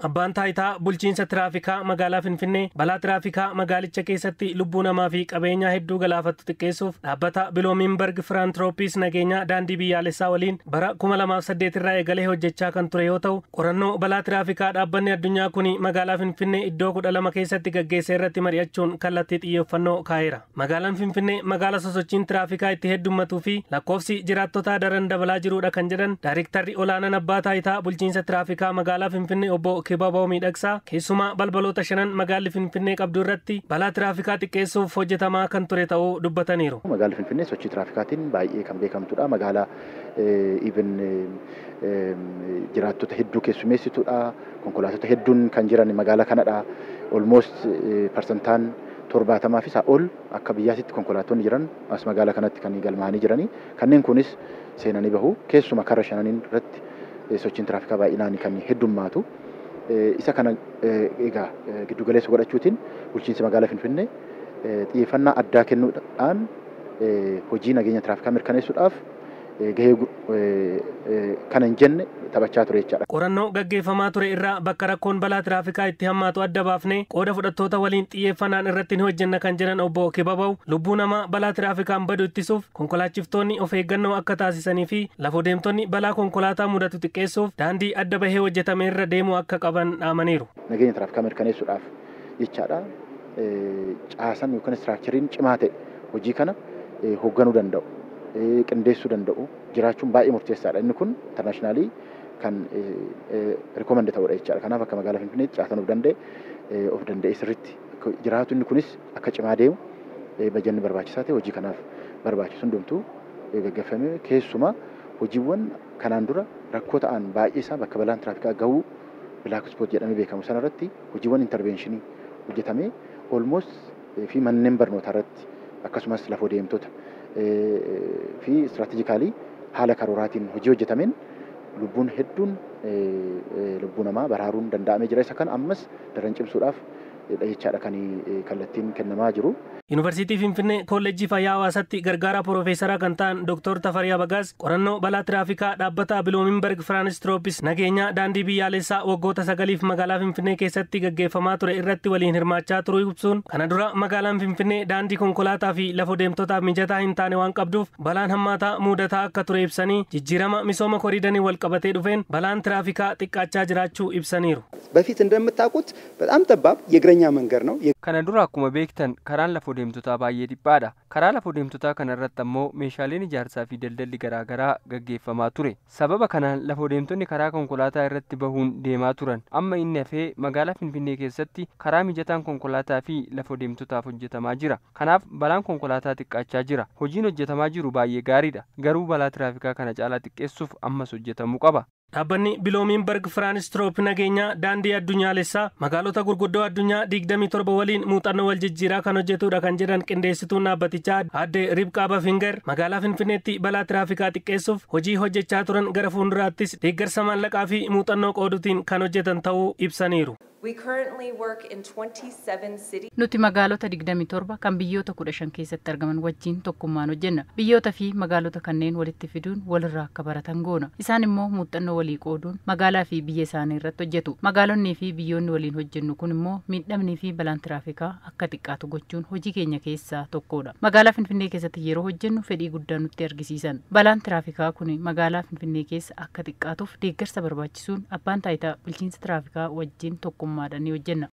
Abbaan taayitaa bulchiinsa tiraafikaa magaalaa Finfinnee balaa tiraafikaa magaalicha keessatti lubbuu namaa fi qabeenyaa hedduu galaafattu xiqqeessuuf dhaabbata Biloominberg Firaantirooppis nageenya daandii biyyaalessaa waliin bara 2008 irraa eegalee hojjechaa kan ture yoo ta'u, qorannoo balaa tiraafikaa dhaabbanni addunyaa kun magaalaa Finfinnee iddoo 12 keessatti gaggeessee irratti mari'achuun kallattii xiyyeeffannoo kaa'eera. Magaalaan Finfinnee magaala sosochiin tiraafikaa itti heddummatuu fi lakkoofsi jiraattotaa daran dabalaa jiruudha kan jedhan Daayirektarri olaanaan abbaa taayitaa bulchiinsa tiraafikaa magaalaa Finfinnee obbo Kibaboo Miidhagsaa keessumaa balbaloota 5 magaalli Finfinnee qabdu irratti balaa tiraafikaa xiqqeessuuf hojjetamaa kan ture ta'uu dubbataniiru. Magaalli Finfinnee sochii tiraafikaatiin baay'ee kan beekamtudha. Magaalaa jiraattota hedduu keessummeessituudha. Konkolaattota hedduun kan jiran magaalaa kanadha. Almost parsantaan 70 fi isaa ol akka biyyaatti konkolaattonni jiran as magaalaa kanatti kan galmaa'anii jiranii. Kanneen kunis seenanii bahu. Keessuma karaa 5 irratti sochiin tiraafikaa baay'inaan kan heddummaatu. Isa kana egaa giddu galeessa godhachuutiin bulchiinsa magaalaa Finfinnee xiyyeeffannaa addaa kennuudhaan hojii nageenya tiraafikaa mirkaneessuudhaaf gahee kana hin jenne taphachaa ture jechaadha. Qorannoo gaggeeffamaa ture irraa bakka rakkoon balaa tiraafikaa itti hammaatu adda baafnee qooda fudhattoota waliin xiyyeeffannaan irratti ni hojjenna kan jedhan obbo Kibaboo lubbuu namaa balaa tiraafikaan badu ittisuuf konkolaachiftonni of eeggannoo akka taasisanii fi lafoo deemtonni balaa konkolaataa mudatu xiqqeessuuf daandii adda bahee hojjetame irra deemuu akka qaban dhaamaniiru. Nageenya tiraafikaa mirkaneessuudhaaf jechaadha. Caasan yookaan istiraakchariin cimaa ta'e hojii kana hoogganuu danda'u. Qindeessuu danda'u jiraachuun baay'ee murteessaadha. Inni kun internationally kan recommend ta'udha jechaadha. Kanaaf akka magaalaa Finfinneetti caasan of danda'e sirriitti jiraatu inni kunis akka cimaa deemu bajanni barbaachisaa ta'e hojii kanaaf barbaachisu hundumtuu gaggeeffamee keessumaa hojiiwwan kanaan dura rakkoo ta'an baay'ee isaa bakka balaan tiraafikaa gahuu black spot jedhamee beekamu sanarratti hojiiwwan interventionii hojjetamee almost fi manneen barnootaa irratti akkasumas lafoo deemtota fi istiraatiijikaalii haala karooraatiin hojii hojjetameen lubbuun hedduun lubbuu namaa baraaruun danda'amee jira. Isa kan ammas daran cimsuudhaaf jechaadha kan kallattiin kennamaa jiru. Yuunivarsiitii Finfinnee Kolleejjii Fayyaa Hawaasaatti gargaaraa Piroofeesaraa kan ta'an Dr. Tafariyaa Bagaas qorannoo balaa tiraafikaa dhaabbata Biloominberg Firaantirooppis nageenya daandii biyyaalessaa waggoota 9f magaalaa Finfinnee keessatti gaggeeffamaa ture irratti waliin hirmaachaa turuu ibsuun kana dura magaalaan Finfinnee daandii konkolaataa fi lafoo deemtotaaf mijataa hin taane waan qabduuf balaan hammaataa mudataa akka ture ibsanii jijjiirama misooma koriidanii wal qabatee dhufeen balaan tiraafikaa xiqqaachaa jiraachuu ibsaniiru. በፊት እንደምታውቁት በጣም ጠባብ የእግረኛ መንገድ ነው። Kana dura akkuma beektan karaan lafoo deemtotaa baay'ee dhiphaadha. Karaa lafoo deemtotaa kana irratti ammoo meeshaaleen ijaarsaa fi daldalli garaagaraa gaggeeffamaa ture. Sababa kanaan lafoo deemtonni karaa konkolaataa irratti bahuun deemaa turan. Amma inni hafee magaalaa Finfinnee keessatti karaa mijataan konkolaataa fi lafoo deemtotaaf hojjetamaa jira. Kanaaf balaan konkolaataa xiqqaachaa jira. Hojiin hojjetamaa jiru baay'ee gaariidha. Garuu balaa tiraafikaa kana caalaa xiqqeessuuf ammas hojjetamuu qaba. Dhaabbanni Biloominberg Firaantirooppis nageenya daandii addunyaalessaa magaalota gurguddoo addunyaa 27 waliin muuxannoo wal jijjiiraa kan hojjetudha kan jedhan qindeessituun dhaabbatichaa Aadde Ribqaa Bafinger magaalaa Finfinneetti balaa tiraafikaa xiqqeessuuf hojii hojjechaa turan gara fuulduraattis deeggarsa maallaqaa fi muuxannoo qooduutiin kan hojjetan ta'uu ibsaniiru. We currently work in 27 cities. Nuti magaalota 27 kan biyyoota 15 keessatti argaman wajjin tokkummaan hojjenna. Biyyoota fi magaalota kanneen walitti fiduun walirraa akka baratan goona. Isaan immoo muuxannoo walii qooduun magaalaa fi biyya isaanii irratti hojjetu. Magaalonni fi biyyoonni waliin hojjennu kun immoo miidhamnii fi balaan tiraafikaa akka xiqqaatu gochuun hojii keenya keessaa tokkodha. Magaalaa Finfinnee keessatti yeroo hojjennu fedhii guddaa nutti argisiisan. Balaan tiraafikaa kun magaalaa Finfinnee keessa akka xiqqaatuuf deeggarsa barbaachisuun abbaan taayitaa bulchiinsa tiraafikaa wajjin tokkummaadhaan hojjenna.